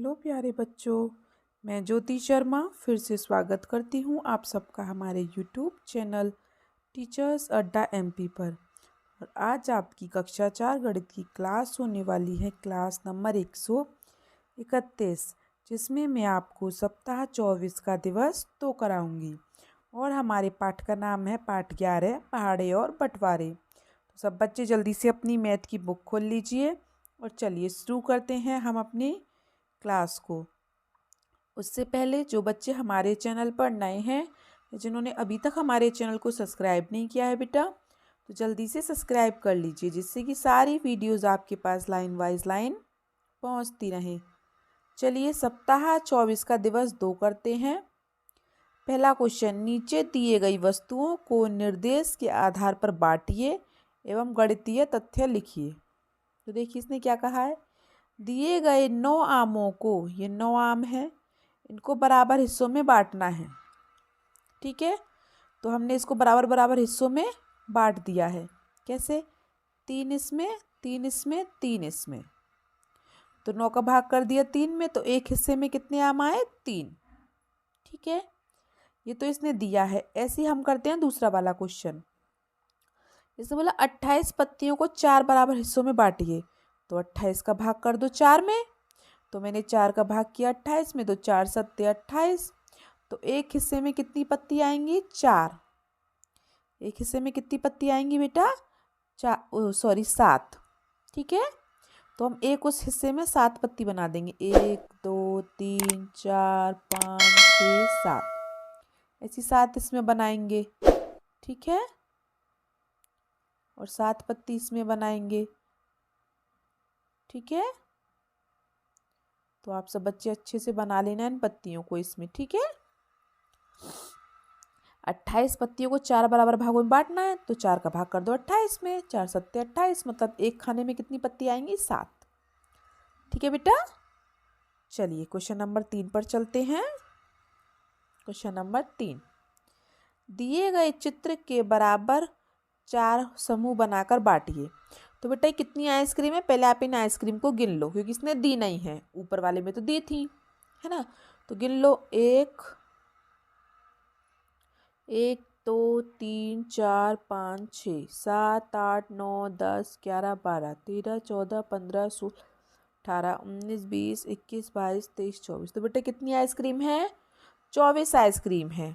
Hello प्यारे बच्चों, मैं ज्योति शर्मा फिर से स्वागत करती हूँ आप सबका हमारे यूट्यूब चैनल टीचर्स अड्डा एमपी पर। और आज आपकी कक्षा 4 गणित की क्लास होने वाली है, क्लास नंबर 131, जिसमें मैं आपको सप्ताह 24 का दिवस तो कराऊंगी। और हमारे पाठ का नाम है पाठ 11 पहाड़े और बंटवारे। तो सब बच्चे जल्दी से अपनी मैथ की बुक खोल लीजिए और चलिए शुरू करते हैं हम अपनी क्लास को। उससे पहले जो बच्चे हमारे चैनल पर नए हैं या जिन्होंने अभी तक हमारे चैनल को सब्सक्राइब नहीं किया है बेटा, तो जल्दी से सब्सक्राइब कर लीजिए, जिससे कि सारी वीडियोस आपके पास लाइन वाइज लाइन पहुंचती रहें। चलिए सप्ताह 24 का दिवस 2 करते हैं। पहला क्वेश्चन, नीचे दिए गई वस्तुओं को निर्देश के आधार पर बांटिए एवं गणितीय तथ्य लिखिए। तो देखिए इसने क्या कहा है, दिए गए 9 आमों को, ये 9 आम हैं, इनको बराबर हिस्सों में बांटना है। ठीक है, तो हमने इसको बराबर बराबर हिस्सों में बांट दिया है। कैसे? 3 इसमें, 3 इसमें, 3 इसमें। तो 9 का भाग कर दिया 3 में, तो एक हिस्से में कितने आम आए? 3। ठीक है, ये तो इसने दिया है। ऐसे ही हम करते हैं दूसरा वाला क्वेश्चन। इसने बोला 28 पत्तियों को 4 बराबर हिस्सों में बांटिए। तो 28 का भाग कर दो 4 में। तो मैंने 4 का भाग किया 28 में, तो 4 सत्ते 28। तो एक हिस्से में कितनी पत्ती आएंगी? 4। एक हिस्से में कितनी पत्ती आएंगी बेटा? 7। ठीक है, तो हम एक उस हिस्से में 7 पत्ती बना देंगे। 1 2 3 4 5 6 7, ऐसी 7 इसमें बनाएंगे। ठीक है, और 7 पत्ती इसमें बनाएंगे। ठीक है, तो आप सब बच्चे अच्छे से बना लेना इन पत्तियों को इसमें। ठीक है, 28 पत्तियों को 4 बराबर भागों में बांटना है, तो 4 का भाग कर दो 28 में। 4 सत्ते 28, मतलब एक खाने में कितनी पत्ती आएंगी? 7। ठीक है बेटा, चलिए क्वेश्चन नंबर 3 पर चलते हैं। क्वेश्चन नंबर 3, दिए गए चित्र के बराबर 4 समूह बनाकर बांटिए। तो बेटा ये कितनी आइसक्रीम है? पहले आप इन आइसक्रीम को गिन लो, क्योंकि इसने दी नहीं है, ऊपर वाले में तो दी थी, है ना। तो गिन लो, 1 2 3 4 5 6 7 8 9 10 11 12 13 14 15 16 18 19 20 21 22 23 24। तो बेटा कितनी आइसक्रीम है? 24 आइसक्रीम है।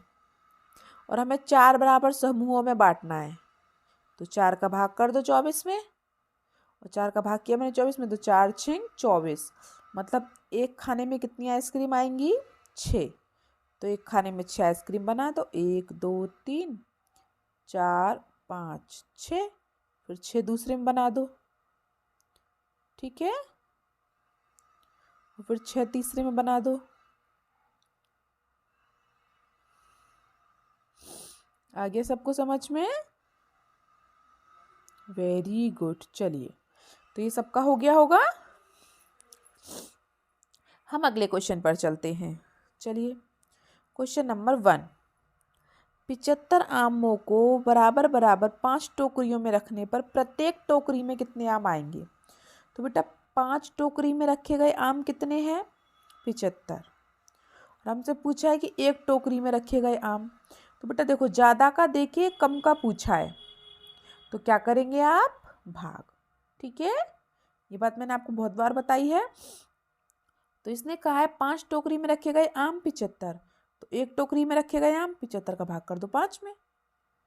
और हमें 4 बराबर समूहों में बांटना है। तो 4 का भाग कर दो 24 में, और 4 का भाग किया मैंने 24 में, तो 4 6 24, मतलब एक खाने में कितनी आइसक्रीम आएंगी? 6। तो एक खाने में 6 आइसक्रीम बना दो। 1 2 3 4 5 6, फिर 6 दूसरे में बना दो। ठीक है, और फिर 6 तीसरे में बना दो। आगे सबको समझ में? Very good. चलिए, तो ये सबका हो गया होगा। हम अगले क्वेश्चन पर चलते हैं। चलिए क्वेश्चन नंबर 1, 75 आमों को बराबर बराबर 5 टोकरियों में रखने पर प्रत्येक टोकरी में कितने आम आएंगे? तो बेटा 5 टोकरी में रखे गए आम कितने हैं? 75। और हमसे पूछा है कि एक टोकरी में रखे गए आम। तो बेटा देखो, ज़्यादा का देके कम का पूछा है, तो क्या करेंगे आप? भाग। ठीक है, ये बात मैंने आपको बहुत बार बताई है। तो इसने कहा है 5 टोकरी में रखे गए आम 75, तो एक टोकरी में रखे गए आम 75 का भाग कर दो 5 में।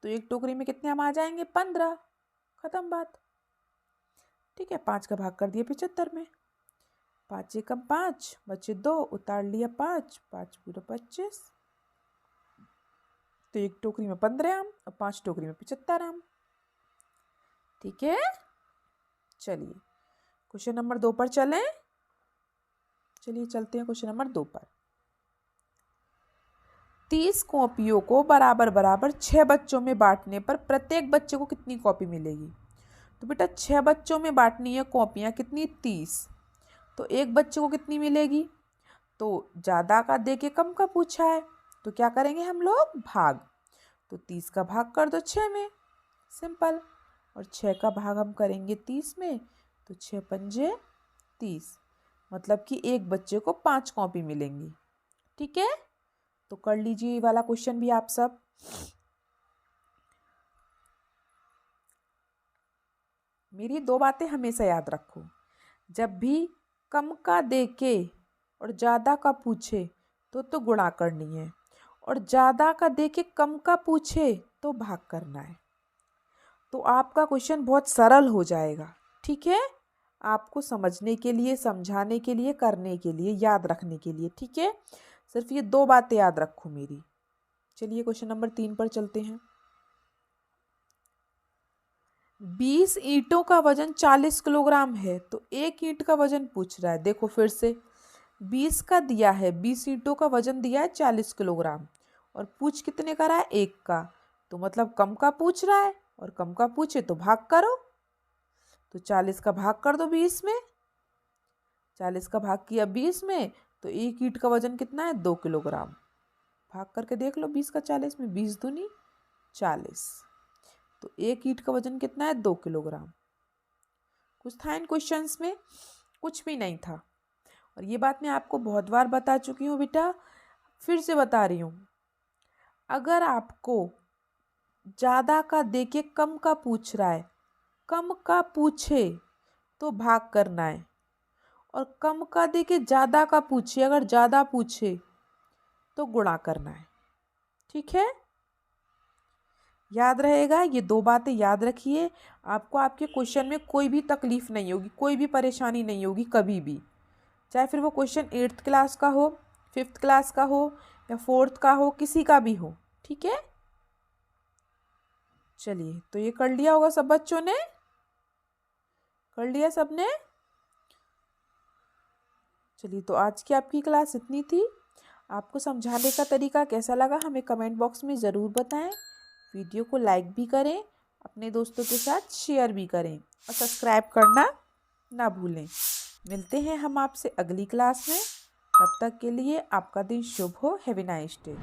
तो एक टोकरी में कितने आम आ जाएंगे? 15। खत्म बात। ठीक है, 5 का भाग कर दिया 75 में। 5 एकम 5, बचे 2, उतार लिया 5, 5 पूरा 25। तो एक टोकरी में 15 आम और 5 टोकरी में 75 आम। ठीक है, चलिए क्वेश्चन नंबर 2 पर चलें। चलिए चलते हैं क्वेश्चन नंबर 2 पर। 30 कॉपियों को बराबर बराबर 6 बच्चों में बांटने पर प्रत्येक बच्चे को कितनी कॉपी मिलेगी? तो बेटा 6 बच्चों में बांटनी है कॉपियाँ, कितनी? 30। तो एक बच्चे को कितनी मिलेगी? तो ज़्यादा का दे के कम का पूछा है, तो क्या करेंगे हम लोग? भाग। तो 30 का भाग कर दो 6 में, सिंपल। और 6 का भाग हम करेंगे 30 में, तो 6 पंजे 30। मतलब कि एक बच्चे को 5 कॉपी मिलेंगी। ठीक है, तो कर लीजिए ये वाला क्वेश्चन भी आप सब। मेरी 2 बातें हमेशा याद रखो, जब भी कम का देके और ज़्यादा का पूछे तो गुणा करनी है, और ज़्यादा का देके कम का पूछे तो भाग करना है। तो आपका क्वेश्चन बहुत सरल हो जाएगा। ठीक है, आपको समझने के लिए, समझाने के लिए, करने के लिए, याद रखने के लिए। ठीक है, सिर्फ ये 2 बातें याद रखो मेरी। चलिए क्वेश्चन नंबर 3 पर चलते हैं। 20 ईंटों का वजन 40 किलोग्राम है, तो एक ईंट का वजन पूछ रहा है। देखो फिर से, 20 का दिया है, 20 ईंटों का वजन दिया है 40 किलोग्राम, और पूछ कितने का रहा है? एक का। तो मतलब कम का पूछ रहा है, और कम का पूछे तो भाग करो। तो 40 का भाग कर दो 20 में। 40 का भाग किया 20 में, तो एक ईंट का वजन कितना है? 2 किलोग्राम। भाग करके देख लो 20 का 40 में, 20 दूनी 40। तो एक ईंट का वजन कितना है? 2 किलोग्राम। कुछ था इन क्वेश्चंस में? कुछ भी नहीं था। और ये बात मैं आपको बहुत बार बता चुकी हूँ बेटा, फिर से बता रही हूँ। अगर आपको ज़्यादा का देके कम का पूछ रहा है, कम का पूछे तो भाग करना है, और कम का देके ज़्यादा का पूछे, अगर ज़्यादा पूछे तो गुणा करना है। ठीक है, याद रहेगा, ये 2 बातें याद रखिए। आपको आपके क्वेश्चन में कोई भी तकलीफ नहीं होगी, कोई भी परेशानी नहीं होगी कभी भी, चाहे फिर वो क्वेश्चन 8th क्लास का हो, 5th क्लास का हो, या 4th का हो, किसी का भी हो। ठीक है, चलिए तो ये कर लिया होगा सब बच्चों ने, कर लिया सबने। चलिए तो आज की आपकी क्लास इतनी थी। आपको समझाने का तरीका कैसा लगा हमें कमेंट बॉक्स में ज़रूर बताएं। वीडियो को लाइक भी करें, अपने दोस्तों के साथ शेयर भी करें, और सब्सक्राइब करना ना भूलें। मिलते हैं हम आपसे अगली क्लास में। तब तक के लिए आपका दिन शुभ हो। Have a nice day.